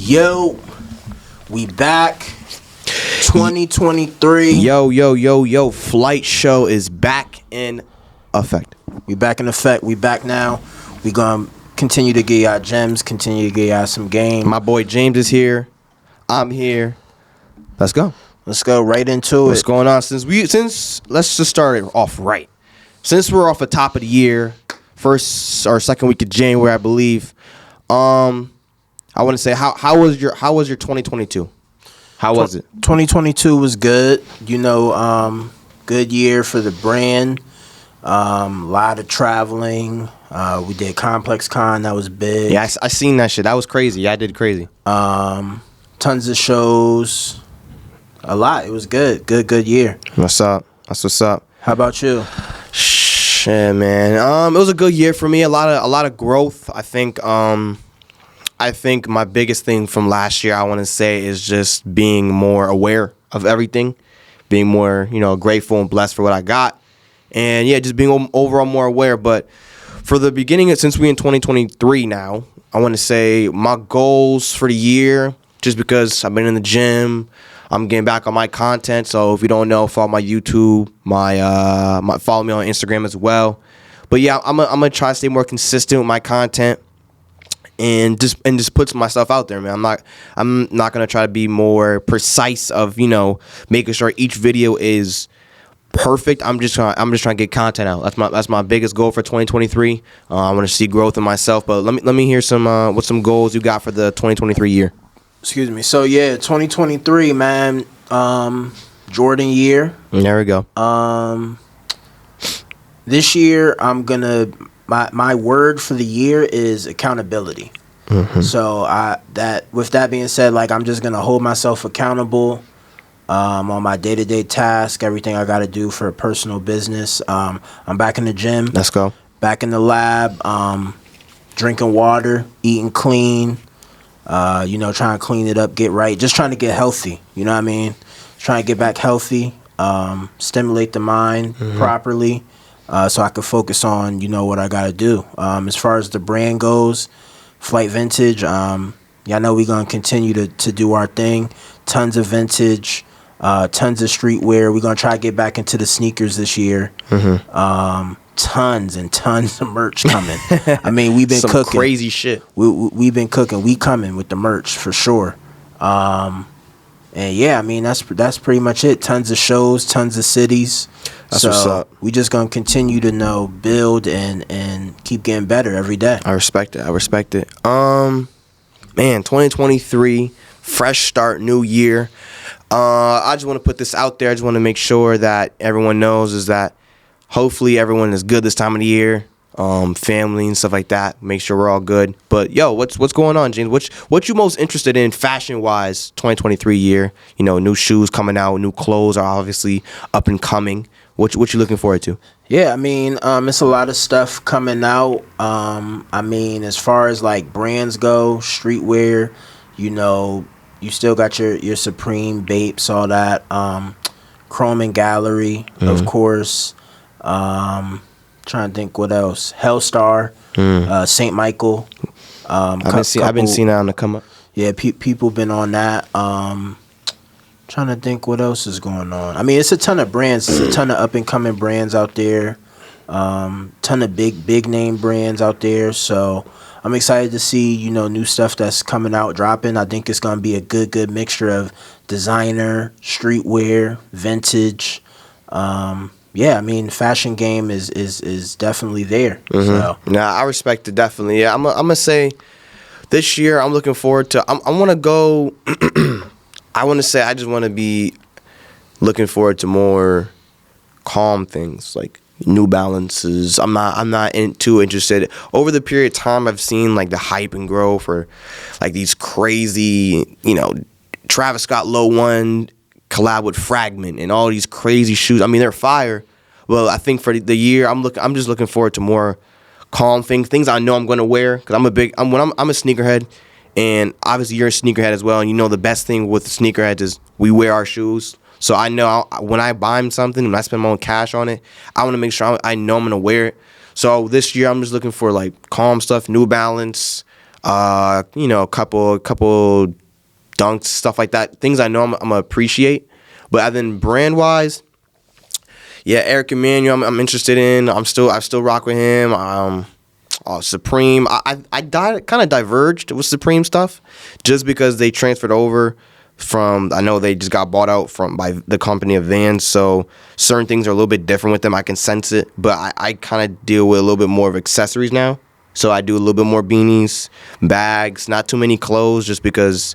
Yo, we back. 2023. Yo. Flight show is back in effect. We back in effect. We back now. We gonna continue to get y'all gems, continue to get y'all some game. My boy James is here. I'm here. Let's go. Let's go right into What's it. going on? Since let's just start it off right. Since we're off the top of the year, first or second week of January, I believe. I want to say how was your 2022? How was it? 2022 was good. You know, good year for the brand. Lot of traveling. We did Complex Con. That was big. Yeah, I seen that shit. That was crazy. Yeah, I did crazy. Tons of shows. A lot. It was good. Good year. What's up? That's what's up. How about you? Shit, man. It was a good year for me. A lot of growth. I think my biggest thing from last year, I want to say, is just being more aware of everything, being more, grateful and blessed for what I got, and yeah, just being overall more aware. But for the beginning, since we're in 2023 now, I want to say my goals for the year, just because I've been in the gym, I'm getting back on my content. So if you don't know, follow my YouTube, follow me on Instagram as well. But yeah, I'm gonna try to stay more consistent with my content. And just puts myself out there, man. I'm not gonna try to be more precise of making sure each video is perfect. I'm just trying to get content out. That's my biggest goal for 2023. I want to see growth in myself. But let me hear what some goals you got for the 2023 year. Excuse me. So yeah, 2023, man. Jordan year. There we go. This year I'm gonna. My word for the year is accountability. Mm-hmm. So with that being said, I'm just gonna hold myself accountable on my day-to-day task, everything I gotta do for a personal business. I'm back in the gym. Let's go. Back in the lab, drinking water, eating clean, trying to clean it up, get right, just trying to get healthy. You know what I mean? Trying to get back healthy, stimulate the mind properly. So I could focus on, what I got to do. As far as the brand goes, Flight Vintage, I know we're going to continue to do our thing. Tons of vintage, tons of streetwear. We're going to try to get back into the sneakers this year. Mm-hmm. Tons and tons of merch coming. I mean, we've been some cooking. Crazy shit. We've been cooking. We coming with the merch for sure. And yeah, I mean, that's pretty much it. Tons of shows, tons of cities. That's what's up. We just gonna continue to build and keep getting better every day. I respect it. Man, 2023, fresh start, new year. I just want to put this out there. I just want to make sure that everyone knows is that hopefully everyone is good this time of the year. Family and stuff like that. Make sure we're all good. But yo, what's going on, James? What you most interested in fashion wise? 2023 year. New shoes coming out. New clothes are obviously up and coming. What you looking forward to? Yeah, I mean, it's a lot of stuff coming out. I mean, as far as brands go, streetwear, you still got your Supreme, Bapes, all that. Chrome and Gallery, of course. Trying to think what else. Hellstar, St. Michael. I've been seeing that on the come up. Yeah, people been on that. Trying to think what else is going on. I mean, it's a ton of brands. It's a ton of up and coming brands out there. Ton of big name brands out there. So I'm excited to see new stuff that's coming out, dropping. I think it's gonna be a good mixture of designer, streetwear, vintage. Yeah, I mean, fashion game is definitely there. Mm-hmm. So. Nah, I respect it definitely. Yeah, I'm gonna say this year I'm looking forward to. I want to go. I want to say I just want to be looking forward to more calm things like New Balances. I'm not too interested. Over the period of time, I've seen the hype and grow for these crazy, Travis Scott Low One collab with Fragment and all these crazy shoes. I mean, they're fire. Well, I think for the year, I'm just looking forward to more calm things I know I'm going to wear because I'm a sneakerhead, and obviously you're a sneakerhead as well. And the best thing with sneakerheads is we wear our shoes. So I know when I buy something, when I spend my own cash on it, I want to make sure I know I'm going to wear it. So this year I'm just looking for calm stuff, New Balance, A couple dunks, stuff like that. Things I know I'm gonna appreciate. But then brand wise, yeah, Eric Emanuel, I'm interested in. I still rock with him. Supreme, I kind of diverged with Supreme stuff just because they transferred over from. I know they just got bought out by the company of Vans, so certain things are a little bit different with them. I can sense it, but I kind of deal with a little bit more of accessories now. So I do a little bit more beanies, bags, not too many clothes, just because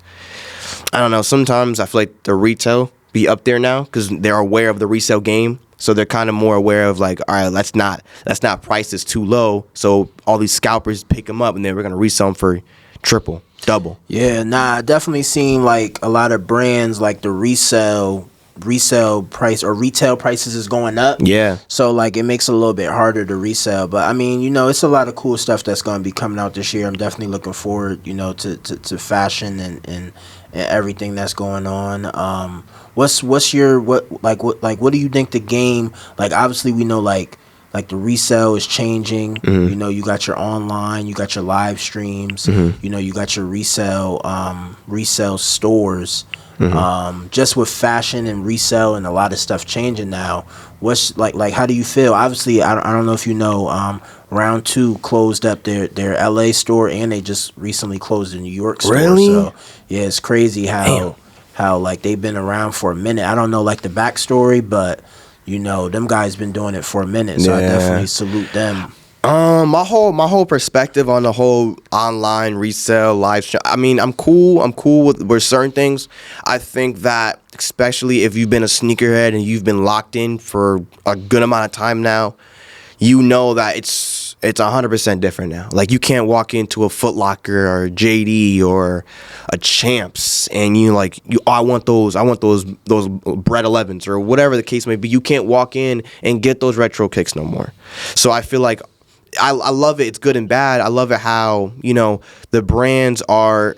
I don't know. Sometimes I feel like the retail be up there now because they're aware of the resale game. So they're kind of more aware of like, all right, let's not price this too low. So all these scalpers pick them up and then we're gonna resell them for triple, double. Yeah, nah, I definitely seen like a lot of brands like the resale price or retail prices is going up. Yeah. So like it makes it a little bit harder to resell. But I mean, it's a lot of cool stuff that's going to be coming out this year. I'm definitely looking forward, to fashion and everything that's going on. What do you think the game, like obviously we know like the resale is changing. Mm-hmm. You got your online, you got your live streams, Mm-hmm. you got your resale stores. Mm-hmm. Just with fashion and resale and a lot of stuff changing now, what's like how do you feel? Obviously, I don't know if you know, Round 2 closed up their LA store and they just recently closed the New York store. Really? So yeah, it's crazy how like they've been around for a minute. I don't know like the backstory, but them guys been doing it for a minute. So I definitely salute them. My whole perspective on the whole online resale live stream. I mean, I'm cool with certain things. I think that especially if you've been a sneakerhead and you've been locked in for a good amount of time now, that it's 100% different now. Like you can't walk into a Foot Locker or JD or a Champs and I want those Bread 11s or whatever the case may be. You can't walk in and get those retro kicks no more. So I feel like I love it. It's good and bad. I love it how, the brands are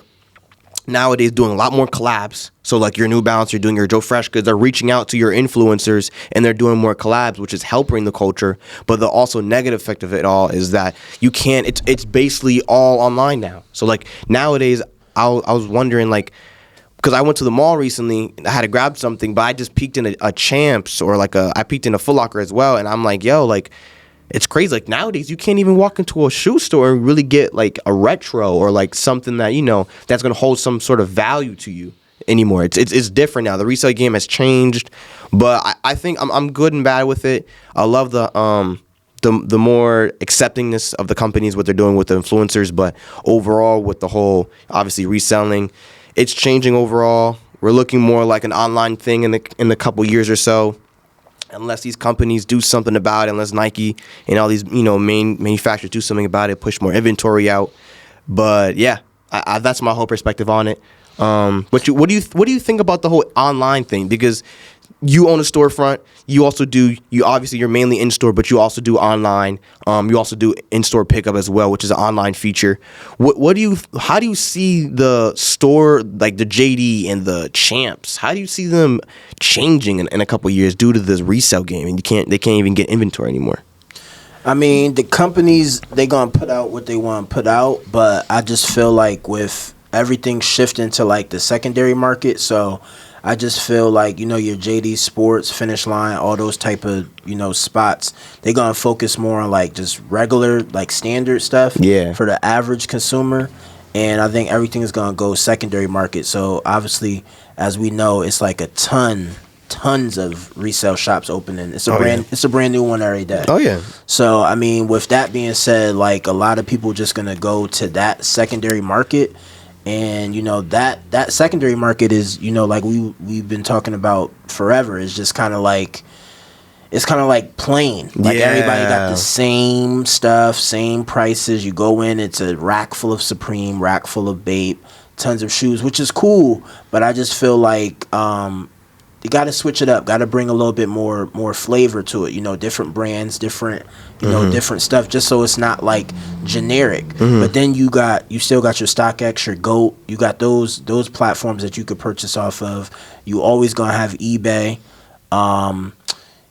nowadays doing a lot more collabs. So like your New Balance, you're doing your Joe Fresh goods, they're reaching out to your influencers and they're doing more collabs, which is helping the culture. But the also negative effect of it all is that you can't, it's basically all online now. So like nowadays, I was wondering because I went to the mall recently, I had to grab something, but I just peeked in a Champs or I peeked in a Foot Locker as well. And I'm like, yo, it's crazy. Like nowadays, you can't even walk into a shoe store and really get like a retro or like something that that's gonna hold some sort of value to you anymore. It's different now. The resale game has changed, but I think I'm good and bad with it. I love the more acceptingness of the companies, what they're doing with the influencers, but overall with the whole obviously reselling, it's changing overall. We're looking more like an online thing in the couple years or so. Unless these companies do something about it, unless Nike and all these main manufacturers do something about it, push more inventory out. But yeah, that's my whole perspective on it. But what do you think about the whole online thing? Because you own a storefront. You also obviously you're mainly in store, but you also do online. You also do in-store pickup as well, which is an online feature. How do you see the store, like the JD and the Champs? How do you see them changing in a couple of years due to this resale game, and they can't even get inventory anymore? I mean, the companies, they gonna put out what they want to put out, but I just feel like with everything shifting to like the secondary market, so I just feel like, your JD Sports, Finish Line, all those type of, spots, they're going to focus more on like just regular, like standard stuff for the average consumer. And I think everything is going to go secondary market. So obviously, as we know, it's like tons of resale shops opening. It's a brand new one every day. Oh yeah. So I mean, with that being said, like a lot of people just going to go to that secondary market. And that secondary market is like we've been talking about forever. It's just kind of like plain. Like everybody got the same stuff, same prices. You go in, it's a rack full of Supreme, rack full of Bape, tons of shoes, which is cool. But I just feel like you got to switch it up. Got to bring a little bit more flavor to it. Different brands, different different stuff, just so it's not like generic. But then you still got your StockX, your GOAT. You got those platforms that you could purchase off of. You always gonna have eBay.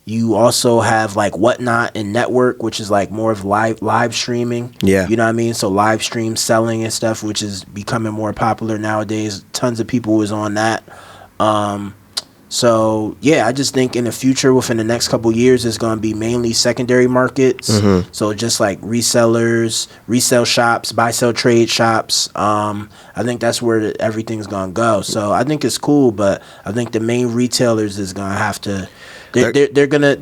You also have like Whatnot and Network, which is like more of live streaming. Yeah. You know what I mean? So live stream selling and stuff, which is becoming more popular nowadays. Tons of people was on that. So yeah, I just think in the future, within the next couple years, it's going to be mainly secondary markets. So just like resellers, resale shops, buy sell trade shops. I think that's where everything's going to go. So I think it's cool, but I think the main retailers is going to have to. They're gonna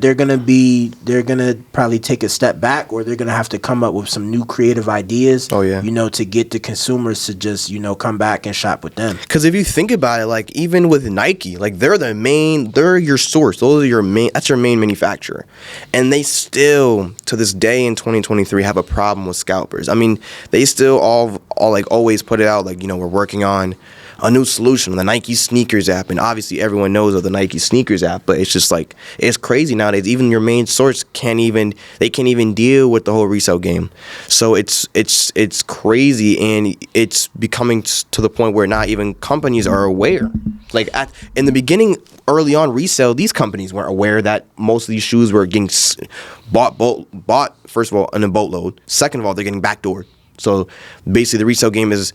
probably take a step back, or they're gonna have to come up with some new creative ideas. Oh, yeah. To get the consumers to just come back and shop with them. Because if you think about it, like even with Nike, like they're your source. Those are that's your main manufacturer, and they still to this day in 2023 have a problem with scalpers. I mean, they still all like always put it out like we're working on a new solution, the Nike sneakers app, and obviously everyone knows of the Nike sneakers app, but it's just like it's crazy nowadays. Even your main source can't even deal with the whole resale game. So it's crazy, and it's becoming to the point where not even companies are aware. Like in the beginning, early on resale, these companies weren't aware that most of these shoes were getting bought first of all in a boatload. Second of all, they're getting backdoored. So basically, the resale game is,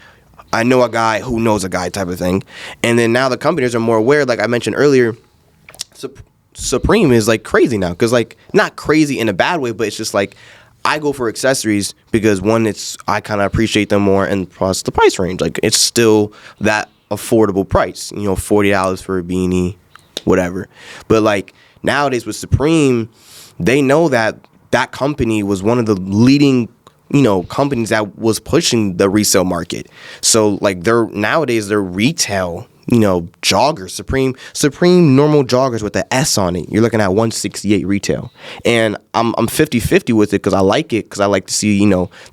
I know a guy who knows a guy type of thing. And then now the companies are more aware. Like I mentioned earlier, Supreme is like crazy now. Because like, not crazy in a bad way, but it's just like, I go for accessories because one, I kind of appreciate them more, and plus the price range. Like it's still that affordable price, $40 for a beanie, whatever. But like nowadays with Supreme, they know that company was one of the leading companies that was pushing the resale market. So like nowadays their retail, joggers, Supreme normal joggers with the S on it, you're looking at $168 retail. And I'm 50-50 with it because I like it, because I like to see,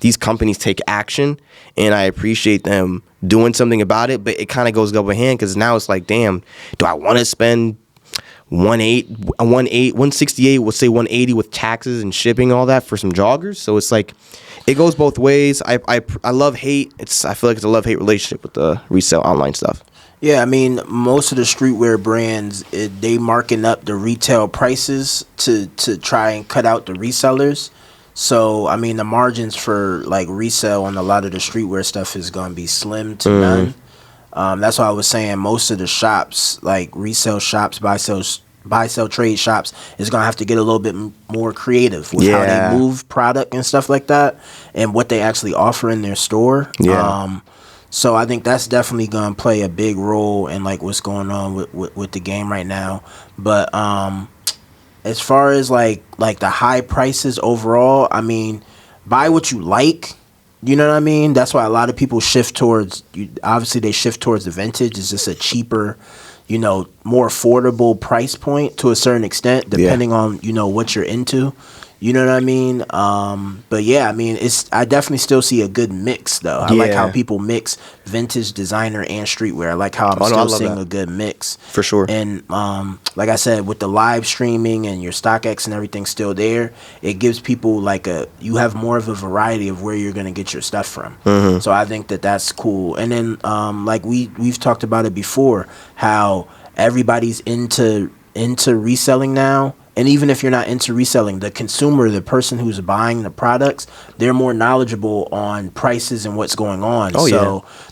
these companies take action, and I appreciate them doing something about it. But it kind of goes double hand, because now it's like, damn, do I want to spend 168, we'll say 180 with taxes and shipping, all that for some joggers? So it's like, it goes both ways. I love hate. I feel like it's a love hate relationship with the resale online stuff. Yeah, I mean, most of the streetwear brands, they marking up the retail prices to try and cut out the resellers. So I mean, the margins for like resale on a lot of the streetwear stuff is going to be slim to none. That's why I was saying most of the shops, like resale shops, buy sell trade shops, is going to have to get a little bit more creative with how they move product and stuff like that, and what they actually offer in their store. So I think that's definitely going to play a big role in like what's going on with the game right now. But as far as like the high prices overall, I mean, buy what you like. You know what I mean? That's why a lot of people shift towards, obviously they shift towards the vintage. It's just a cheaper, more affordable price point to a certain extent, depending on, what you're into. You know what I mean? But yeah, I mean, I definitely still see a good mix though. I like how people mix vintage, designer, and streetwear. I like how I'm still seeing a good mix. For sure. And like I said, with the live streaming and your StockX and everything still there, it gives people you have more of a variety of where you're going to get your stuff from. So I think that's cool. And then like we've talked about it before, how everybody's into reselling now. And even if you're not into reselling, the consumer, the person who's buying the products, they're more knowledgeable on prices and what's going on.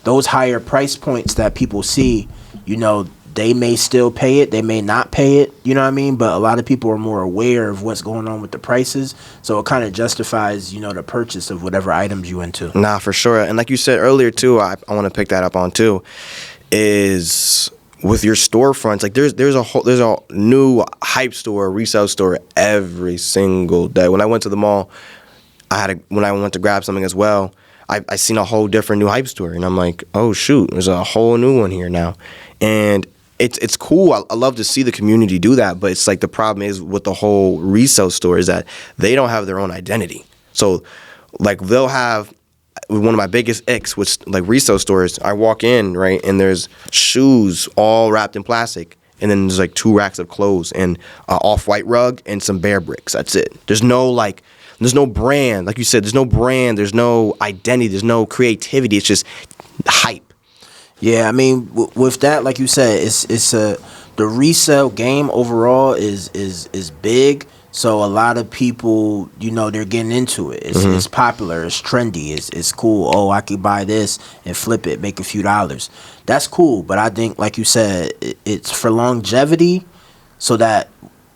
Those higher price points that people see, they may still pay it, they may not pay it, you know what I mean? But a lot of people are more aware of what's going on with the prices. So it kind of justifies, the purchase of whatever items you into. Nah, for sure. And like you said earlier too, I want to pick that up on too, is with your storefronts, like there's a new hype store, resale store every single day. When I went to the mall, when I went to grab something as well, I seen a whole different new hype store, and I'm like, oh shoot, there's a whole new one here now, and it's cool. I love to see the community do that, but it's like the problem is with the whole resale store is that they don't have their own identity. So like they'll have. One of my biggest icks was like resale stores. I walk in, right, and there's shoes all wrapped in plastic, and then there's like 2 racks of clothes and an off-white rug and some bear bricks. That's it. There's no brand. Like you said, there's no brand. There's no identity. There's no creativity. It's just hype. Yeah, I mean, with that, like you said, it's the resale game overall is big. So a lot of people, they're getting into it. It's popular. It's trendy. It's cool. Oh, I could buy this and flip it, make a few dollars. That's cool. But I think, like you said, it's for longevity, so that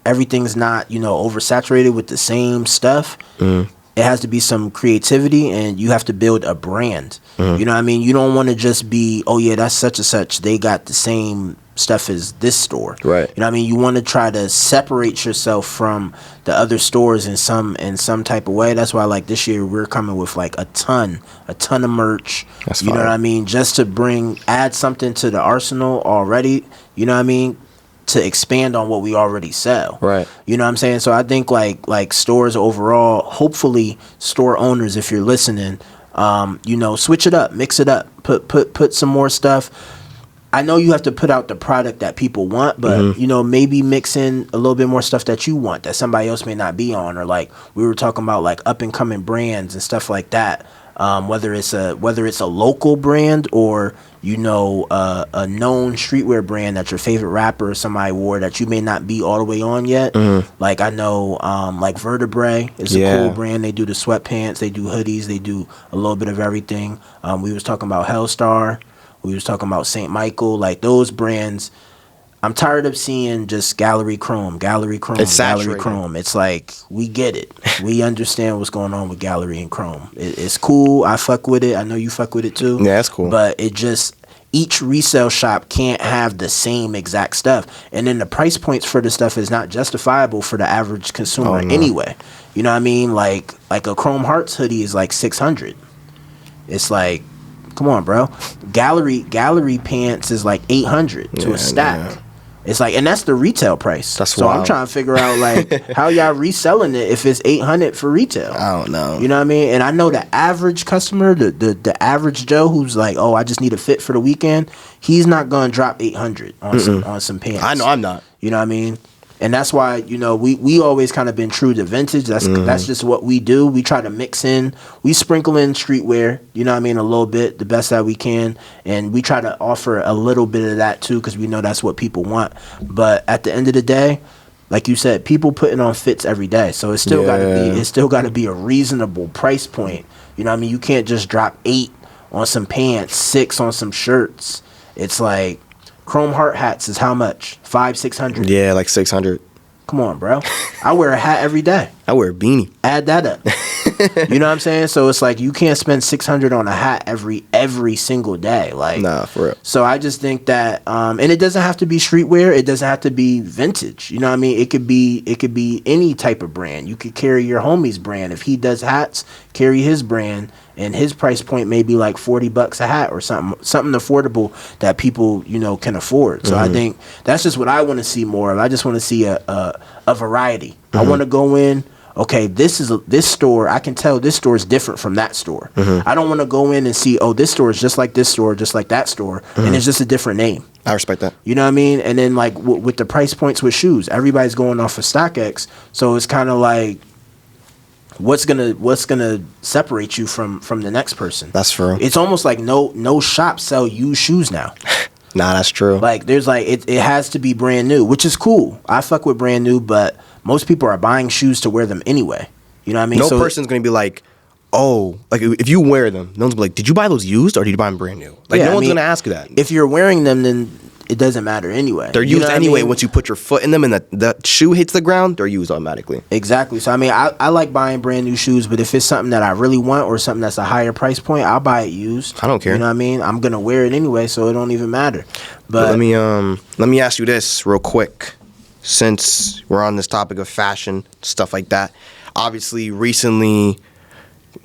everything's not, oversaturated with the same stuff. It has to be some creativity, and you have to build a brand. You know what I mean? You don't want to just be, oh yeah, that's such and such. They got the same stuff as this store. Right. You know what I mean? You want to try to separate yourself from the other stores in some type of way. That's why, like, this year we're coming with like a ton of merch. That's you know fire. what I mean? Just to add something to the arsenal already. You know what I mean? To expand on what we already sell. Right. You know what I'm saying? So I think like stores overall, hopefully store owners, if you're listening, switch it up, mix it up, put some more stuff. I know you have to put out the product that people want, but maybe mix in a little bit more stuff that you want that somebody else may not be on, or like we were talking about, like up and coming brands and stuff like that. Whether it's a local brand or a known streetwear brand that your favorite rapper or somebody wore that you may not be all the way on yet. Like I know, like Vertebrae is a cool brand. They do the sweatpants, they do hoodies, they do a little bit of everything. We was talking about Hellstar, we was talking about St. Michael, like those brands. I'm tired of seeing just Gallery Chrome. It's Gallery Chrome. It's like, we get it. We understand what's going on with Gallery and Chrome. It's cool. I fuck with it. I know you fuck with it too. Yeah, that's cool. But it just, each resale shop can't have the same exact stuff. And then the price points for the stuff is not justifiable for the average consumer anyway. You know what I mean? Like a Chrome Hearts hoodie is like $600. It's like, come on, bro. Gallery pants is like $800 to a stack. Yeah. It's like, and that's the retail price. That's so wild. I'm trying to figure out like how y'all reselling it if it's $800 for retail. I don't know. You know what I mean? And I know the average customer, the average Joe who's like, oh, I just need a fit for the weekend. He's not gonna drop $800 on some pants. I know I'm not. You know what I mean? And that's why, we always kind of been true to vintage. That's just what we do. We try to mix in. We sprinkle in streetwear, you know what I mean, a little bit, the best that we can. And we try to offer a little bit of that too, because we know that's what people want. But at the end of the day, like you said, people putting on fits every day. So it's still gotta be a reasonable price point. You know what I mean? You can't just drop $8 on some pants, $6 on some shirts. It's like, Chrome Heart hats is how much? $500-$600. Yeah, like 600. Come on, bro. I wear a hat every day. I wear a beanie. Add that up. You know what I'm saying? So it's like you can't spend $600 on a hat every single day. Like, nah, for real. So I just think that, and it doesn't have to be streetwear. It doesn't have to be vintage. You know what I mean? It could be any type of brand. You could carry your homie's brand. If he does hats, carry his brand. And his price point may be like $40 a hat or something affordable that people, can afford. So I think that's just what I want to see more of. I just want to see a variety. I want to go in, okay, this store, I can tell this store is different from that store. I don't want to go in and see, oh, this store is just like this store, just like that store, and it's just a different name. I respect that. You know what I mean? And then like with the price points with shoes, everybody's going off of StockX, so it's kind of like, what's gonna separate you from the next person? That's true. It's almost like no shops sell used shoes now. Nah, that's true. Like there's like it has to be brand new, which is cool. I fuck with brand new, but most people are buying shoes to wear them anyway. You know what I mean? No person's gonna be like, oh, like if you wear them, no one's gonna be like, did you buy those used or did you buy them brand new? Like no one's gonna ask you that. If you're wearing them, then it doesn't matter anyway. They're used anyway. Once you put your foot in them and the shoe hits the ground, they're used automatically. Exactly. So, I mean, I like buying brand new shoes, but if it's something that I really want or something that's a higher price point, I'll buy it used. I don't care. You know what I mean? I'm going to wear it anyway, so it don't even matter. But let me ask you this real quick. Since we're on this topic of fashion, stuff like that, obviously recently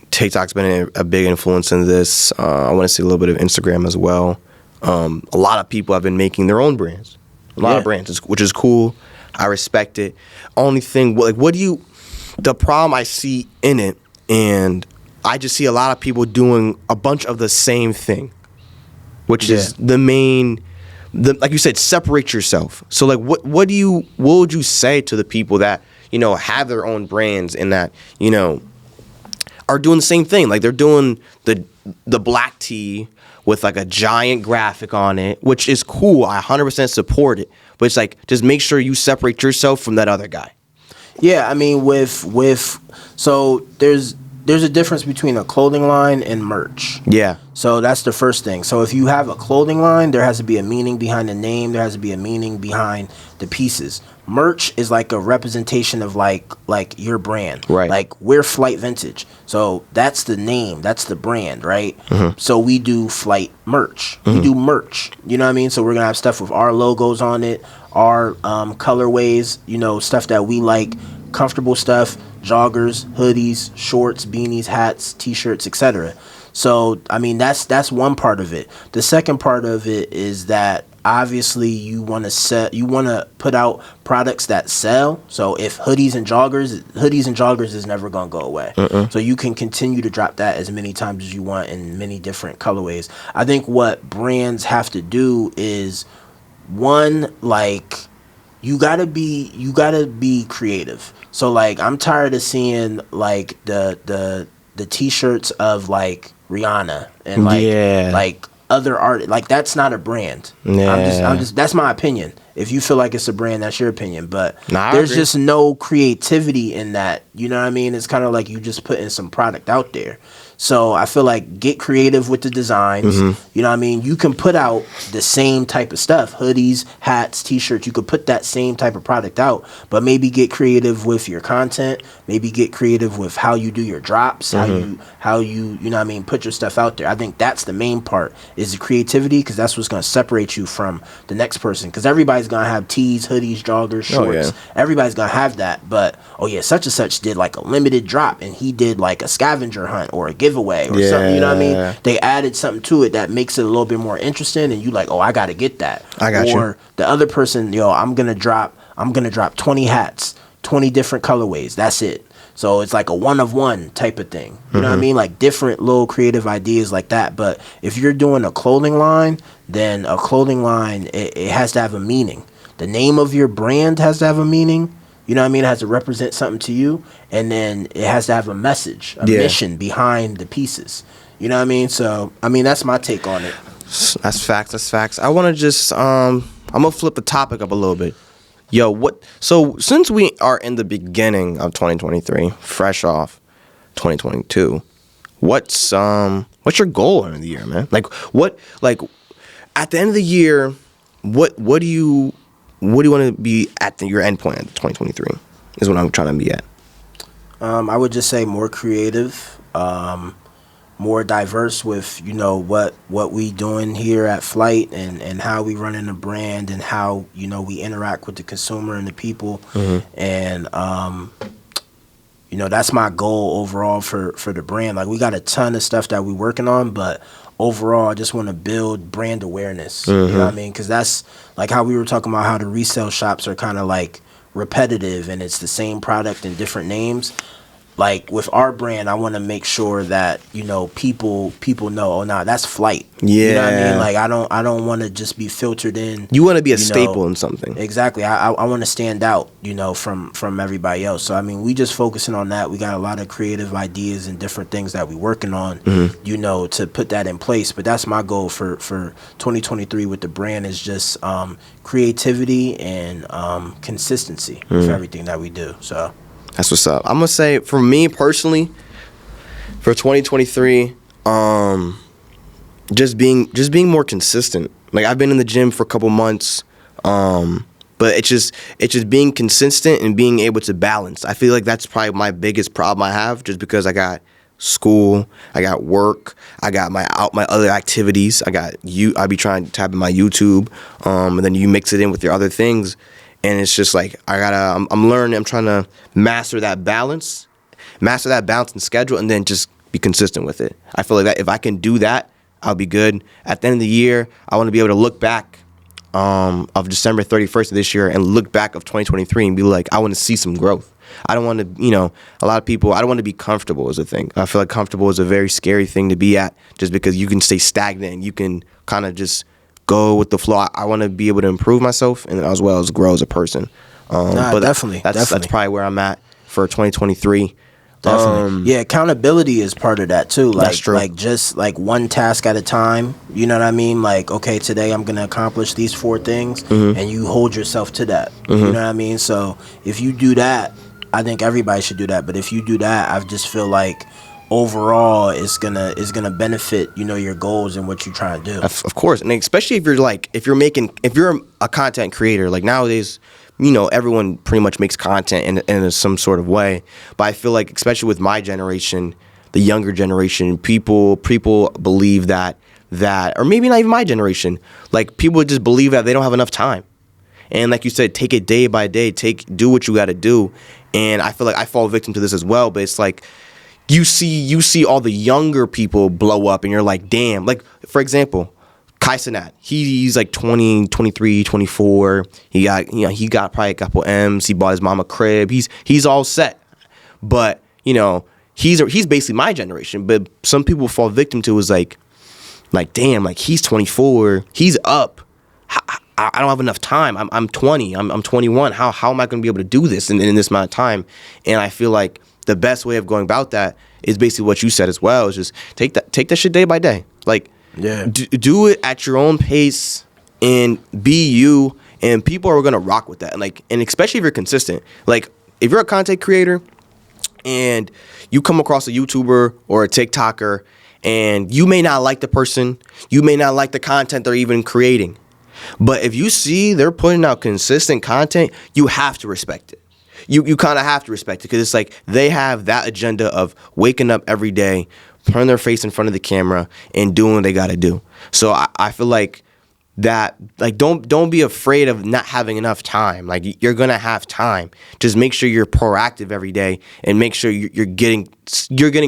TikTok's been a big influence in this. I want to see a little bit of Instagram as well. A lot of people have been making their own brands. A lot of brands, which is cool. I respect it. Only thing, the problem I see in it, and I just see a lot of people doing a bunch of the same thing, which is the main, like you said, separate yourself. So like, what would you say to the people that, have their own brands and that, are doing the same thing? Like they're doing the black tee with like a giant graphic on it, which is cool. I 100% support it. But it's like, just make sure you separate yourself from that other guy. Yeah, I mean, so there's a difference between a clothing line and merch. Yeah. So that's the first thing. So if you have a clothing line, there has to be a meaning behind the name. There has to be a meaning behind the pieces. Merch is like a representation of like your brand. Right. Like we're Flight Vintage. So that's the name. That's the brand, right? Mm-hmm. So we do Flight merch. Mm-hmm. We do merch. You know what I mean? So we're going to have stuff with our logos on it, our colorways, you know, stuff that we like, comfortable stuff, joggers, hoodies, shorts, beanies, hats, t-shirts, etc. So, I mean, that's one part of it. The second part of it is that obviously you want to put out products that sell. So if hoodies and joggers is never going to go away. So you can continue to drop that as many times as you want in many different colorways. I think what brands have to do is, one, like, you gotta be creative. So like I'm tired of seeing like the t-shirts of like Rihanna and like other art. Like that's not a brand. Yeah. I'm just that's my opinion. If you feel like it's a brand, that's your opinion. But I there's agree. just no creativity in that. You know what I mean? It's kind of like you just putting some product out there. So I feel like get creative with the designs. You know what I mean? You can put out the same type of stuff, hoodies, hats, t-shirts. You could put that same type of product out, but maybe get creative with your content. Maybe get creative with how you do your drops, how you you know what I mean, put your stuff out there. I think that's the main part is the creativity, because that's what's going to separate you from the next person. Because everybody's going to have tees, hoodies, joggers, shorts. yeah. Everybody's going to have that. But, oh yeah, such and such did like a limited drop and he did like a scavenger hunt or a giveaway or something, you know what I mean? They added something to it that makes it a little bit more interesting, and you like, oh, I got to get that. I got you. Or the other person, I'm going to drop 20 hats, 20 different colorways. That's it. So it's like a one of one type of thing. You know what I mean? Like different little creative ideas like that. But if you're doing a clothing line, then a clothing line, it has to have a meaning. The name of your brand has to have a meaning. You know what I mean? It has to represent something to you. And then it has to have a message, a mission behind the pieces. You know what I mean? So, I mean, that's my take on it. That's facts. I want to just, I'm going to flip the topic up a little bit. So since we are in the beginning of 2023, fresh off 2022, what's your goal in the year, man? Like at the end of the year, what do you want to be at your end point at 2023 is what I'm trying to be at. I would just say more creative, more diverse with, what we doing here at Flight and how we running the brand and how, we interact with the consumer and the people. And, that's my goal overall for the brand. Like we got a ton of stuff that we working on, but overall, I just want to build brand awareness. You know what I mean? Because that's like how we were talking about how the resale shops are kind of like repetitive and it's the same product and different names. Like with our brand, I want to make sure that people know, oh nah, that's Flight. Yeah, you know what I mean. Like I don't want to just be filtered in. You want to be a staple in something. Exactly. I want to stand out, from everybody else. So I mean, we just focusing on that. We got a lot of creative ideas and different things that we working on, to put that in place. But that's my goal for 2023 with the brand is just creativity and consistency for everything that we do. So. That's what's up. I'm gonna say for me personally, for 2023, just being more consistent. Like I've been in the gym for a couple months, but it's just being consistent and being able to balance. I feel like that's probably my biggest problem I have, just because I got school, I got work, I got my other activities. I be trying to tap in my YouTube, and then you mix it in with your other things. And it's just like I'm learning. I'm trying to master that balance and schedule, and then just be consistent with it. I feel like that if I can do that, I'll be good. At the end of the year, I want to be able to look back of December 31st of this year and look back of 2023 and be like, I want to see some growth. I don't want to, a lot of people, I don't want to be comfortable is a thing. I feel like comfortable is a very scary thing to be at, just because you can stay stagnant and you can kind of just go with the flow. I want to be able to improve myself and as well as grow as a person. But definitely. That's probably where I'm at for 2023. Definitely. Yeah, accountability is part of that too. Like, That's true. like just like one task at a time. You know what I mean? Like, okay, today I'm gonna accomplish these 4 things, and you hold yourself to that. You know what I mean? So if you do that, I think everybody should do that. But if you do that, I just feel like overall it's gonna benefit your goals and what you're trying to do. Of course, and especially if you're a content creator, like nowadays, everyone pretty much makes content in some sort of way. But I feel like, especially with my generation, the younger generation, people believe that, or maybe not even my generation, like people just believe that they don't have enough time. And like you said, take it day by day, do what you got to do. And I feel like I fall victim to this as well, but it's like, you see all the younger people blow up and you're like, damn. Like, for example, Kai Cenat, he's like 20, 23, 24. He got probably a couple M's. He bought his mom a crib. He's all set. But, he's basically my generation. But some people fall victim to is like damn, like he's 24. He's up. I don't have enough time. I'm 20. I'm 21. How am I going to be able to do this in this amount of time? And I feel like the best way of going about that is basically what you said as well. Is just take that shit day by day. Like, do it at your own pace and be you. And people are gonna rock with that. And especially if you're consistent. Like, if you're a content creator and you come across a YouTuber or a TikToker and you may not like the person, you may not like the content they're even creating, but if you see they're putting out consistent content, you have to respect it. You kind of have to respect it because it's like they have that agenda of waking up every day, putting their face in front of the camera, and doing what they got to do. So I feel like that, like, don't be afraid of not having enough time. Like, you're gonna have time. Just make sure you're proactive every day and make sure you're getting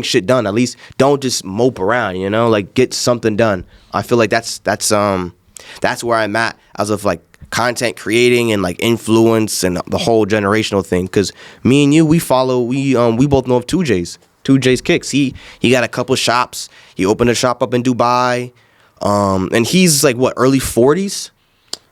shit done. At least don't just mope around. Like, get something done. I feel like that's where I'm at as of like content creating and like influence and the whole generational thing. Because me and you, we both know of 2J's Kicks. He got a couple shops. He opened a shop up in Dubai, and he's like what, early 40s?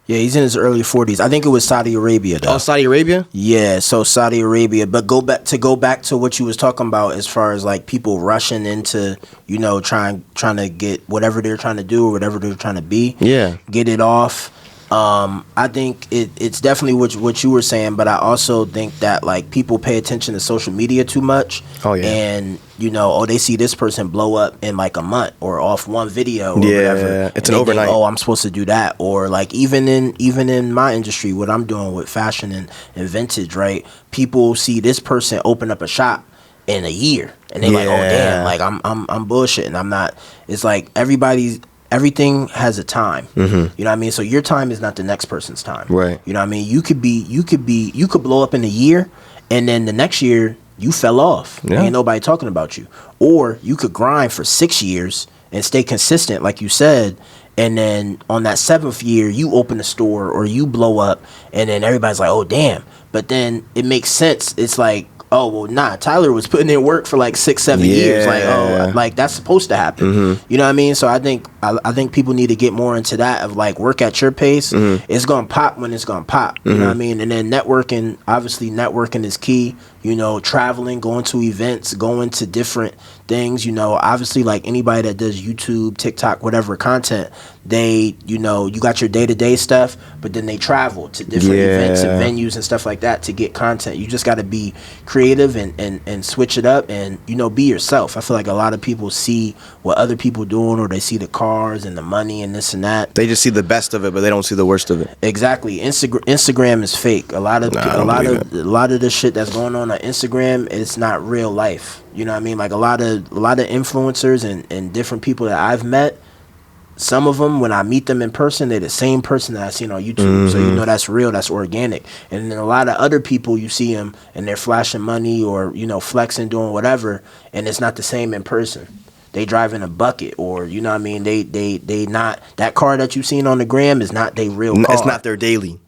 Yeah, he's in his early 40s. I think it was Saudi Arabia though. Oh, Saudi Arabia? Yeah, so Saudi Arabia. But go back to what you was talking about as far as like people rushing into, trying to get whatever they're trying to do or whatever they're trying to be. Yeah. Get it off. I think it's definitely what you were saying, but I also think that like people pay attention to social media too much. Oh yeah. And they see this person blow up in like a month or off one video or whatever. It's an overnight. Think, I'm supposed to do that. Or like even in my industry, what I'm doing with fashion and vintage, right? People see this person open up a shop in a year and they're like, oh damn, like I'm bullshitting. I'm not. It's like everything has a time. You know what I mean? So your time is not the next person's time. Right. You know what I mean? You could blow up in a year and then the next year you fell off. Yeah. Ain't nobody talking about you. Or you could grind for 6 years and stay consistent, like you said, and then on that 7th year you open a store or you blow up and then everybody's like, oh damn. But then it makes sense. It's like, oh well, nah, Tyler was putting in work for like 6-7 years. Like, oh, like that's supposed to happen. You know what I mean? So I think people need to get more into that of like work at your pace. It's gonna pop when it's gonna pop. You know what I mean? And then networking, obviously networking is key. Traveling, going to events, going to different things. Obviously like anybody that does YouTube, TikTok, whatever content, they, you got your day-to-day stuff, but then they travel to different events and venues and stuff like that to get content. You just got to be creative and switch it up and, be yourself. I feel like a lot of people see what other people doing or they see the cars and the money and this and that. They just see the best of it, but they don't see the worst of it. Exactly. Instagram is fake. A lot of the shit that's going on Instagram, it's not real life. You know what I mean? Like a lot of influencers and different people that I've met, some of them, when I meet them in person, they're the same person that I seen on YouTube. So that's real, that's organic. And then a lot of other people, you see them and they're flashing money or flexing, doing whatever, and it's not the same in person. They driving a bucket, or you know what I mean. They not, that car that you seen on the gram is not their real car. It's not their daily.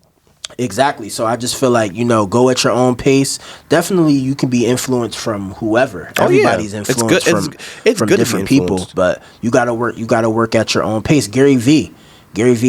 Exactly. So I just feel like, go at your own pace. Definitely you can be influenced from whoever. Everybody's influenced from different people, but you gotta work at your own pace. Gary V,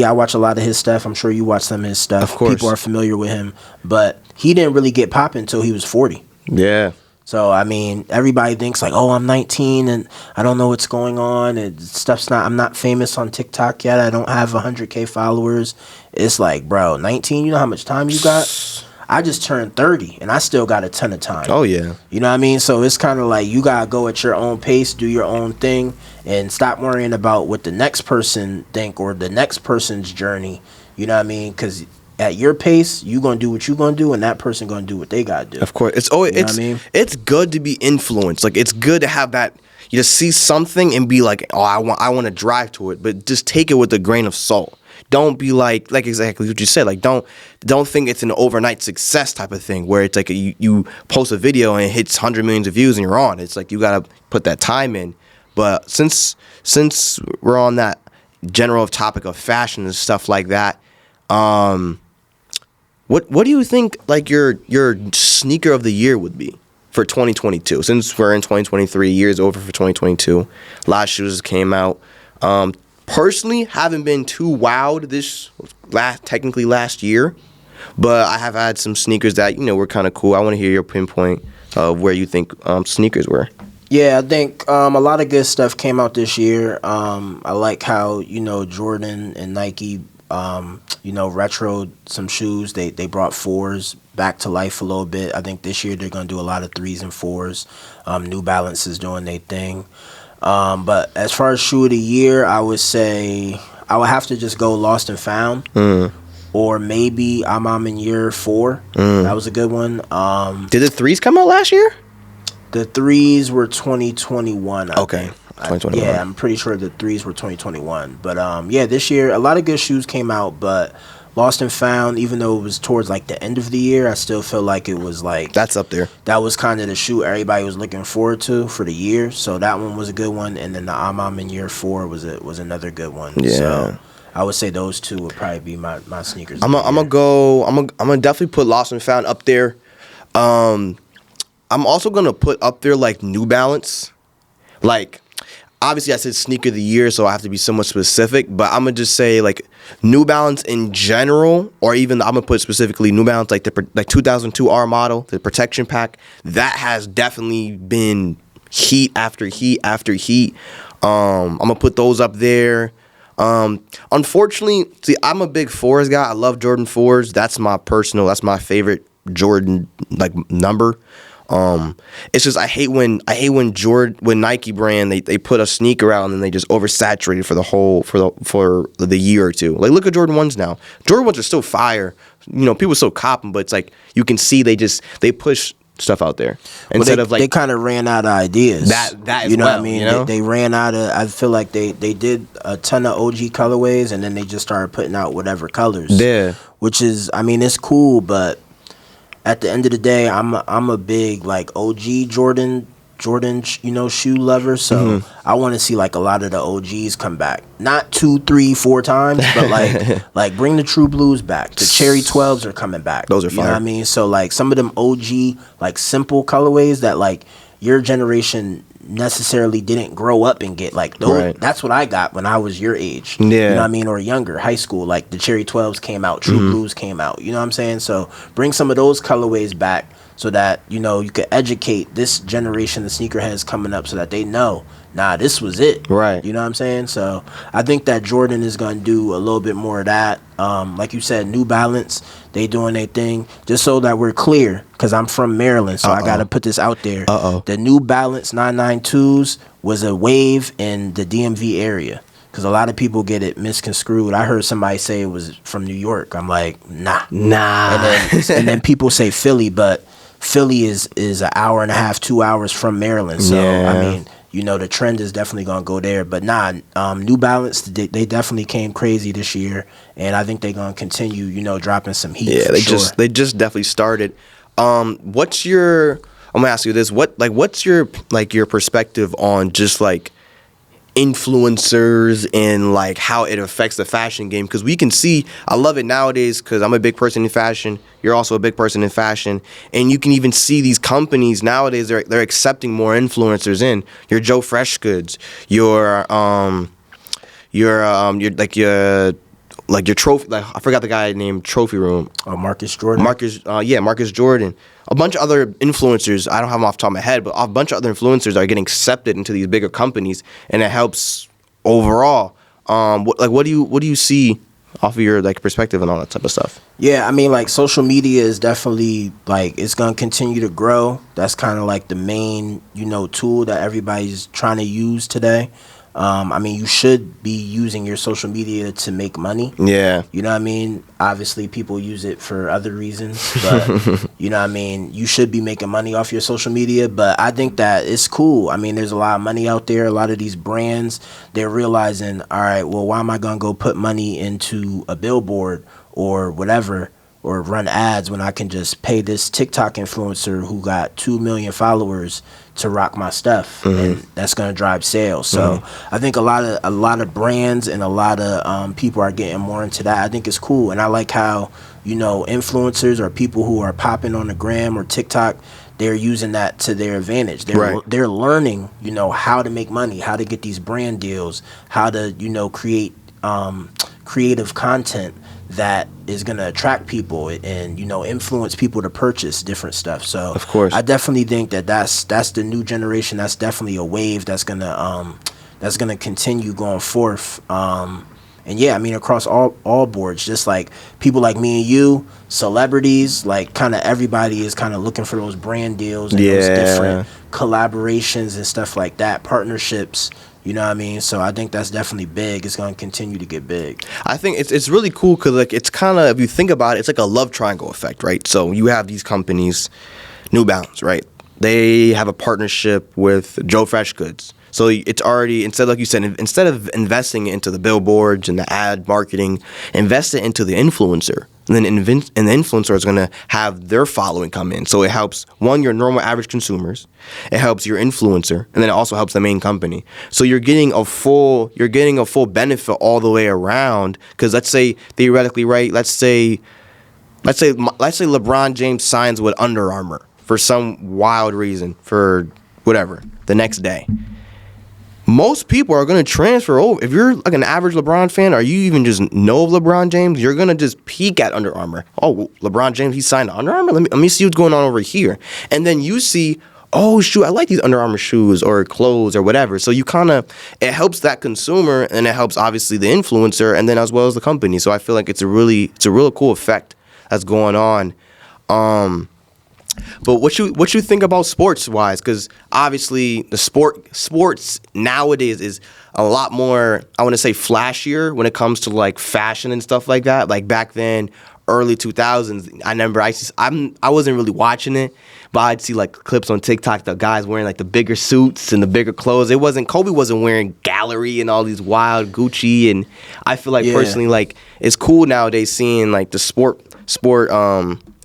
I watch a lot of his stuff. I'm sure you watch some of his stuff. Of course. People are familiar with him, but he didn't really get popping until he was 40. Yeah. So I mean, everybody thinks like, oh, I'm 19 and I don't know what's going on and stuff's not. I'm not famous on TikTok yet. I don't have 100K followers. It's like, bro, 19. You know how much time you got? I just turned 30 and I still got a ton of time. Oh yeah. You know what I mean? So it's kind of like you gotta go at your own pace, do your own thing, and stop worrying about what the next person think or the next person's journey. You know what I mean? Because at your pace, you gonna do what you gonna do, and that person gonna do what they gotta do. Of course, it's always You know what I mean? it's good to be influenced. Like it's good to have that. You just see something and be like, oh, I want to drive to it, but just take it with a grain of salt. Don't be like exactly what you said. Like don't think it's an overnight success type of thing where it's like you post a video and it hits 100 million of views and you're on. It's like you gotta put that time in. But since we're on that general topic of fashion and stuff like that, what do you think like your sneaker of the year would be for 2022? Since we're in 2023, years over for 2022, a lot of shoes came out. Personally, haven't been too wowed this last year, but I have had some sneakers that were kind of cool. I want to hear your pinpoint of where you think sneakers were. Yeah, I think a lot of good stuff came out this year. I like how Jordan and Nike retroed some shoes. They brought fours back to life a little bit. I think this year they're going to do a lot of threes and fours. New Balance is doing their thing. But as far as shoe of the year, I would say I would have to just go Lost and Found. Or maybe I'm in year 4. That was a good one. Did the threes come out last year? The threes were 2021. Okay. 2021. Yeah, I'm pretty sure the threes were 2021. But yeah, this year a lot of good shoes came out, but Lost and Found, even though it was towards like the end of the year, I still feel like it was like that's up there. That was kind of the shoe everybody was looking forward to for the year. So that one was a good one, and then the I'm in year 4 was another good one. Yeah. So I would say those two would probably be my sneakers. I'm gonna definitely put Lost and Found up there. I'm also gonna put up there like New Balance. Like obviously I said sneaker of the year, so I have to be somewhat specific, but I'm gonna just say like New Balance in general, or even I'm gonna put specifically New Balance like the 2002 R model, the protection pack. That has definitely been heat after heat after heat. I'm gonna put those up there. Unfortunately, see, I'm a big 4s guy. I love Jordan 4s. That's my favorite Jordan like number. It's just I hate when Nike brand they put a sneaker out and then they just oversaturate it for the year or two. Like look at Jordan 1s now. Jordan 1s are still fire. People still cop them, but it's like you can see they push stuff out there instead of like they kind of ran out of ideas. That you know well, what I mean? They ran out of. I feel like they did a ton of OG colorways and then they just started putting out whatever colors. Yeah, which is it's cool, but at the end of the day, I'm a big like OG Jordan shoe lover. So I want to see like a lot of the OGs come back, not 2, 3, 4 times, but like bring the True Blues back. The Cherry 12s are coming back. Those are fire. You know what I mean? So like some of them OG like simple colorways that like your generation necessarily didn't grow up and get like those. Right. That's what I got when I was your age. Yeah. You know what I mean? Or younger, high school. Like the Cherry 12s came out, True Blues came out. You know what I'm saying? So bring some of those colorways back so that, you could educate this generation of sneakerheads coming up so that they know, nah, this was it. Right. You know what I'm saying? So I think that Jordan is going to do a little bit more of that. Like you said, New Balance, they doing their thing. Just so that we're clear, because I'm from Maryland, so I got to put this out there. The New Balance 992s was a wave in the DMV area. Because a lot of people get it misconstrued. I heard somebody say it was from New York. I'm like, nah. And then people say Philly, but Philly is an hour and a half, 2 hours from Maryland. So, Yeah. the trend is definitely going to go there. But New Balance, they definitely came crazy this year. And I think they're going to continue, dropping some heat. Yeah, for they just definitely started. I'm gonna ask you this. What's your perspective on just like influencers and like how it affects the fashion game? Because we can see, I love it nowadays because I'm a big person in fashion. You're also a big person in fashion, and you can even see these companies nowadays. They're accepting more influencers in. Your Joe Fresh Goods, your like your trophy. Like I forgot the guy named Trophy Room. Marcus Jordan. Marcus Jordan. A bunch of other influencers. I don't have them off the top of my head, but a bunch of other influencers are getting accepted into these bigger companies, and it helps overall. What do you see off of your like perspective and all that type of stuff? Yeah, I mean, like social media is definitely like it's gonna continue to grow. That's kind of like the main, tool that everybody's trying to use today. I mean, you should be using your social media to make money. Yeah. You know what I mean? Obviously, people use it for other reasons, but you know what I mean? You should be making money off your social media, but I think that it's cool. I mean, there's a lot of money out there. A lot of these brands, they're realizing, all right, well, why am I going to go put money into a billboard or whatever, or run ads when I can just pay this TikTok influencer who got 2 million followers to rock my stuff, and that's gonna drive sales. So I think a lot of brands and a lot of people are getting more into that. I think it's cool, and I like how influencers or people who are popping on the gram or TikTok, they're using that to their advantage. They're learning how to make money, how to get these brand deals, how to create creative content that is going to attract people and influence people to purchase different stuff. So of course, I definitely think that's the new generation. That's definitely a wave that's gonna continue going forth. And yeah, I mean across all boards, just like people like me and you, celebrities, like kind of everybody is kind of looking for those brand deals and those different collaborations and stuff like that, partnerships. You know what I mean? So I think that's definitely big. It's going to continue to get big. I think it's really cool because like it's kind of, if you think about it, it's like a love triangle effect, right? So you have these companies, New Balance, right? They have a partnership with Joe Fresh Goods. So it's already, instead of investing into the billboards and the ad marketing, invest it into the influencer. And then the influencer is going to have their following come in. So it helps, one, your normal average consumers. It helps your influencer. And then it also helps the main company. So you're getting a full benefit all the way around. Because let's say, theoretically, right, let's say LeBron James signs with Under Armour for some wild reason, for whatever, the next day. Most people are going to transfer over. If you're like an average LeBron fan, or you even just know of LeBron James, you're going to just peek at Under Armour. Oh, LeBron James, he signed to Under Armour? Let me see what's going on over here. And then you see, oh, shoot, I like these Under Armour shoes or clothes or whatever. So you it helps that consumer, and it helps, obviously, the influencer, and then as well as the company. So I feel like it's a really cool effect that's going on. But what you think about sports wise? Because obviously the sports nowadays is a lot more, I want to say, flashier when it comes to like fashion and stuff like that. Like back then, early 2000s, I remember I wasn't really watching it, but I'd see like clips on TikTok, the guys wearing like the bigger suits and the bigger clothes. Kobe wasn't wearing Gallery and all these wild Gucci, and I feel like personally, like it's cool nowadays seeing like the sport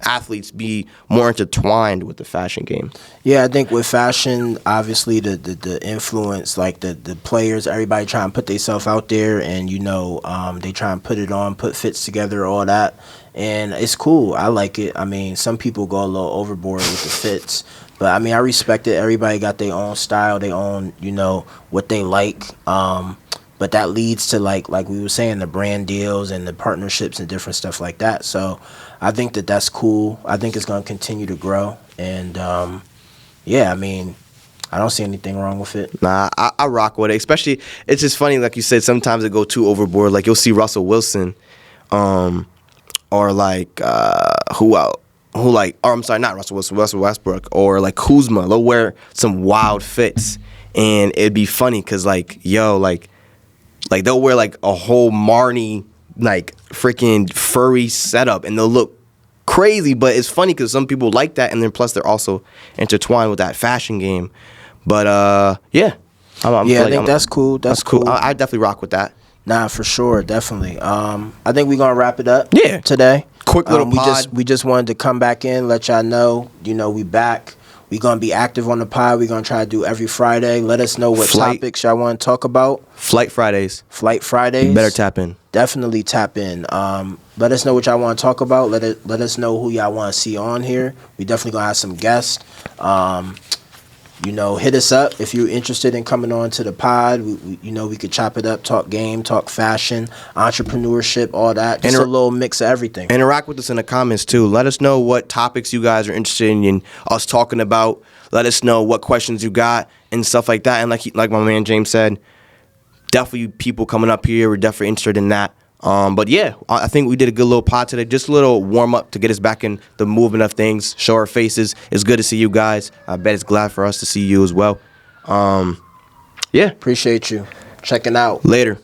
athletes be more intertwined with the fashion game. Yeah, I think with fashion, obviously the influence, like the players, everybody trying to put themselves out there, and they try and put it on, put fits together, all that, and it's cool. I like it. I mean, some people go a little overboard with the fits, but I mean, I respect it. Everybody got their own style, their own, what they like. But that leads to like we were saying, the brand deals and the partnerships and different stuff like that. So I think that's cool. I think it's going to continue to grow. And I mean, I don't see anything wrong with it. Nah, I rock with it. Especially, it's just funny, like you said, sometimes it go too overboard. Like you'll see Russell Wilson, or like not Russell Wilson, Russell Westbrook, or like Kuzma. They'll wear some wild fits, and it'd be funny because like they'll wear like a whole Marnie like freaking furry setup, and they'll look crazy. But it's funny because some people like that, and then plus they're also intertwined with that fashion game. But I think that's cool. That's cool. I definitely rock with that. Nah, for sure, definitely. I think we're gonna wrap it up. Yeah, today. Quick little pod. We just wanted to come back in, let y'all know. We back. We're going to be active on the pod. We're going to try to do every Friday. Let us know what topics y'all want to talk about. Flight Fridays. You better tap in. Definitely tap in. Let us know what y'all want to talk about. Let us know who y'all want to see on here. We definitely going to have some guests. hit us up if you're interested in coming on to the pod. We could chop it up, talk game, talk fashion, entrepreneurship, all that. Just a little mix of everything. Interact with us in the comments too. Let us know what topics you guys are interested in us talking about. Let us know what questions you got and stuff like that. And like my man James said, definitely people coming up here. We're definitely interested in that. But yeah, I think we did a good little pod today. Just a little warm up to get us back in the movement of things, show our faces. It's good to see you guys. I bet it's glad for us to see you as well. Yeah. Appreciate you checking out. Later.